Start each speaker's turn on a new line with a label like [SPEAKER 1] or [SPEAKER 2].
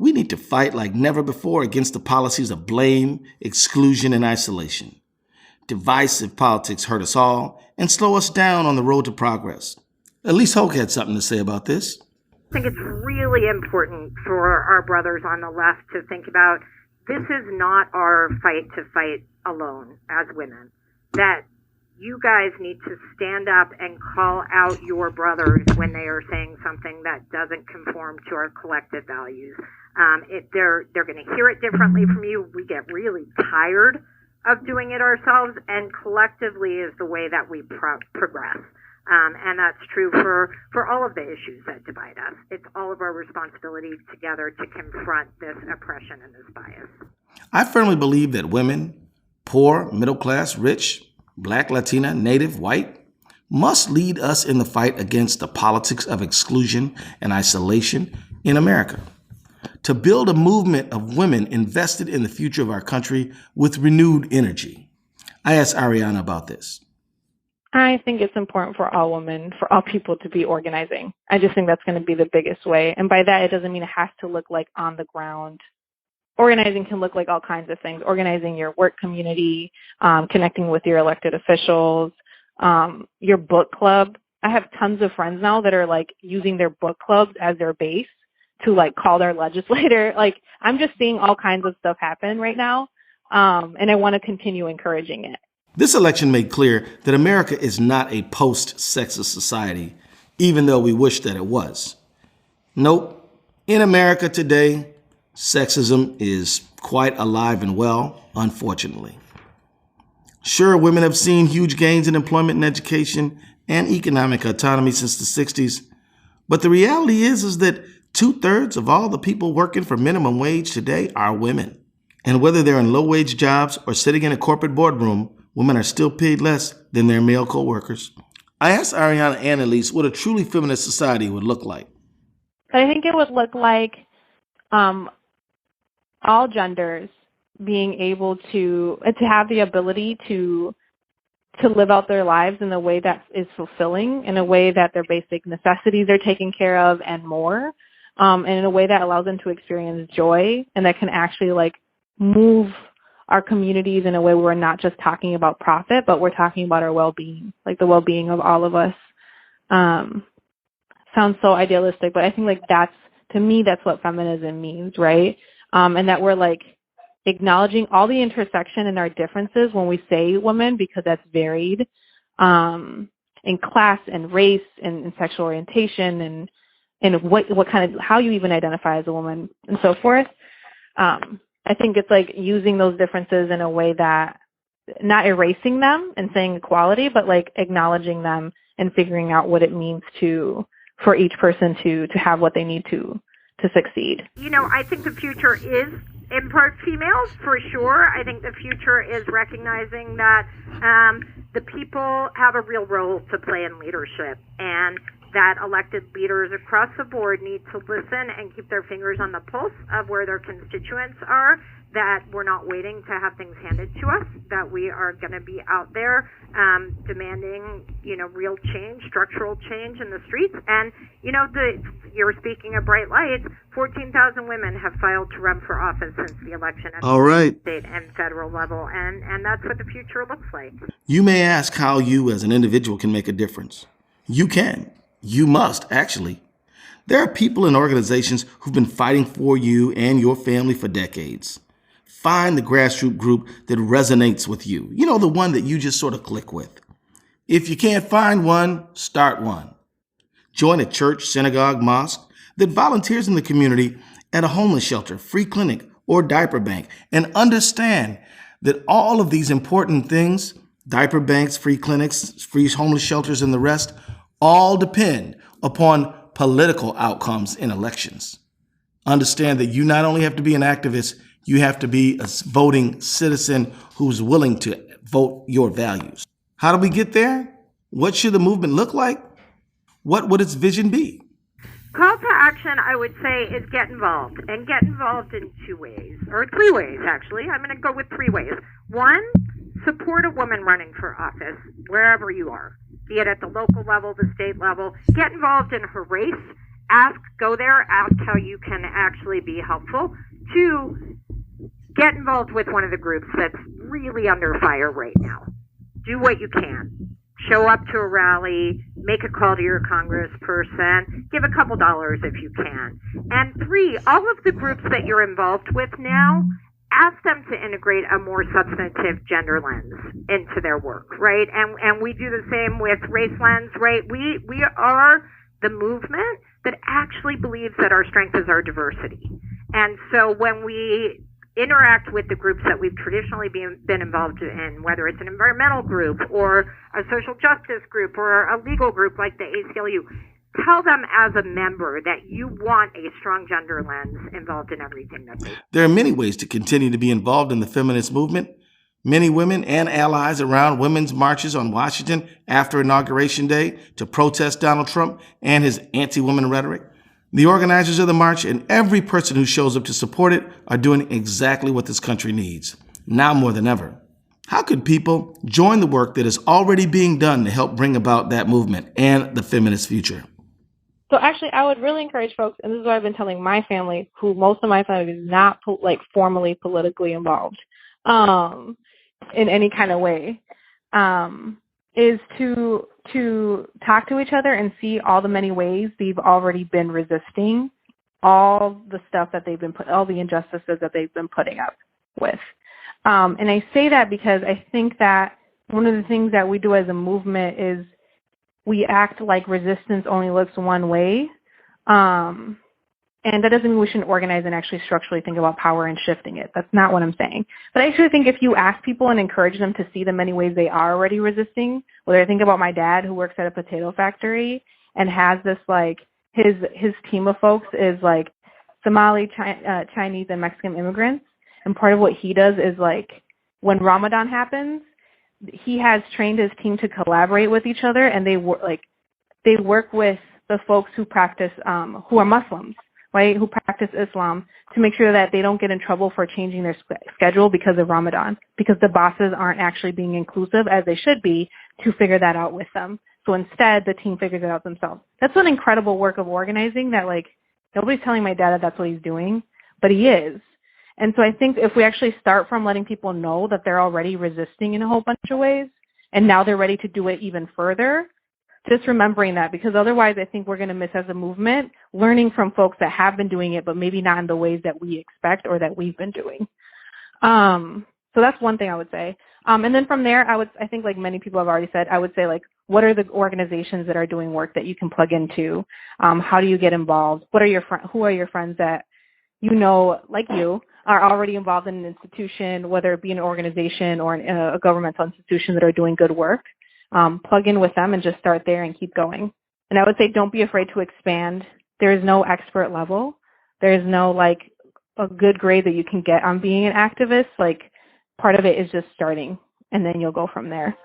[SPEAKER 1] We need to fight like never before against the policies of blame, exclusion, and isolation. Divisive politics hurt us all and slow us down on the road to progress. Elise Hoke had something to say about this.
[SPEAKER 2] I think it's really important for our brothers on the left to think about this is not our fight to fight alone as women. That you guys need to stand up and call out your brothers when they are saying something that doesn't conform to our collective values. They're going to hear it differently from you. We get really tired of doing it ourselves, and collectively is the way that we progress. And that's true for all of the issues that divide us. It's all of our responsibility together to confront this oppression and this bias.
[SPEAKER 1] I firmly believe that women, poor, middle class, rich, Black, Latina, Native, white, must lead us in the fight against the politics of exclusion and isolation in America. To build a movement of women invested in the future of our country with renewed energy. I asked Ariana about this.
[SPEAKER 3] I think it's important for all women, for all people to be organizing. I just think that's going to be the biggest way. And by that, it doesn't mean it has to look like on the ground. Organizing can look like all kinds of things. Organizing your work community, connecting with your elected officials, your book club. I have tons of friends now that are like using their book clubs as their base to like call their legislator. Like I'm just seeing all kinds of stuff happen right now. And I want to continue encouraging it.
[SPEAKER 1] This election made clear that America is not a post-sexist society, even though we wish that it was. Nope. In America today, sexism is quite alive and well, unfortunately. Sure, women have seen huge gains in employment and education and economic autonomy since the 60s, but the reality is that 2/3 of all the people working for minimum wage today are women. And whether they're in low-wage jobs or sitting in a corporate boardroom, women are still paid less than their male co-workers. I asked Ariana and Elise what a truly feminist society would look like.
[SPEAKER 3] I think it would look like all genders being able to have the ability to live out their lives in a way that is fulfilling, in a way that their basic necessities are taken care of and more, and in a way that allows them to experience joy and that can actually like move our communities in a way where we're not just talking about profit, but we're talking about our well-being, like the well-being of all of us. Sounds so idealistic, but I think like to me, that's what feminism means, right? And that we're like acknowledging all the intersection in our differences when we say women, because that's varied in class and race and sexual orientation and what kind of, how you even identify as a woman and so forth. I think it's like using those differences in a way that not erasing them and saying equality, but like acknowledging them and figuring out what it means for each person to have what they need to succeed.
[SPEAKER 2] You know, I think the future is in part females, for sure. I think the future is recognizing that the people have a real role to play in leadership, and that elected leaders across the board need to listen and keep their fingers on the pulse of where their constituents are, that we're not waiting to have things handed to us, that we are going to be out there demanding, you know, real change, structural change in the streets. And, you know, you're speaking of bright lights, 14,000 women have filed to run for office since the election at the state and federal level, and that's what the future looks like.
[SPEAKER 1] You may ask how you as an individual can make a difference. You can. You must, actually. There are people and organizations who've been fighting for you and your family for decades. Find the grassroots group that resonates with you. You know, the one that you just sort of click with. If you can't find one, start one. Join a church, synagogue, mosque that volunteers in the community at a homeless shelter, free clinic, or diaper bank, and understand that all of these important things, diaper banks, free clinics, free homeless shelters, and the rest, all depend upon political outcomes in elections. Understand that you not only have to be an activist, you have to be a voting citizen who's willing to vote your values. How do we get there? What should the movement look like? What would its vision be?
[SPEAKER 2] Call to action, I would say, is get involved. And get involved in 2 ways, or 3 ways, actually. I'm going to go with 3 ways. 1, support a woman running for office, wherever you are, be it at the local level, the state level. Get involved in her race go there, ask how you can actually be helpful. 2, get involved with one of the groups that's really under fire right now. Do what you can. Show up to a rally, make a call to your congressperson, give a couple dollars if you can. And 3, all of the groups that you're involved with now, ask them to integrate a more substantive gender lens into their work, right? And we do the same with race lens, right? We are the movement that actually believes that our strength is our diversity. And so when we interact with the groups that we've traditionally been involved in, whether it's an environmental group or a social justice group or a legal group like the ACLU, tell them as a member that you want a strong gender lens involved in everything that they do.
[SPEAKER 1] There are many ways to continue to be involved in the feminist movement. Many women and allies around women's marches on Washington after Inauguration Day to protest Donald Trump and his anti-woman rhetoric. The organizers of the march and every person who shows up to support it are doing exactly what this country needs, now more than ever. How could people join the work that is already being done to help bring about that movement and the feminist future?
[SPEAKER 3] So actually, I would really encourage folks, and this is what I've been telling my family, who most of my family is not formally politically involved in any kind of way, is to talk to each other and see all the many ways they've already been resisting all the stuff that they've been all the injustices that they've been putting up with. And I say that because I think that one of the things that we do as a movement is we act like resistance only looks one way. And that doesn't mean we shouldn't organize and actually structurally think about power and shifting it. That's not what I'm saying. But I actually think if you ask people and encourage them to see the many ways they are already resisting, whether I think about my dad who works at a potato factory and has this his team of folks is Somali, Chinese, and Mexican immigrants. And part of what he does is when Ramadan happens, he has trained his team to collaborate with each other, and they work with the folks who practice who are Muslims, right, who practice Islam, to make sure that they don't get in trouble for changing their schedule because of Ramadan, because the bosses aren't actually being inclusive as they should be to figure that out with them. So instead, the team figures it out themselves. That's an incredible work of organizing that nobody's telling my dad that that's what he's doing, but he is. And so I think if we actually start from letting people know that they're already resisting in a whole bunch of ways, and now they're ready to do it even further, just remembering that, because otherwise I think we're going to miss as a movement learning from folks that have been doing it, but maybe not in the ways that we expect or that we've been doing. So that's one thing I would say. And then from there, I think like many people have already said, I would say what are the organizations that are doing work that you can plug into? How do you get involved? Who are your friends that like you, are already involved in an institution, whether it be an organization or a governmental institution that are doing good work? Plug in with them and just start there and keep going. And I would say don't be afraid to expand. There is no expert level. There is no a good grade that you can get on being an activist. Part of it is just starting, and then you'll go from there.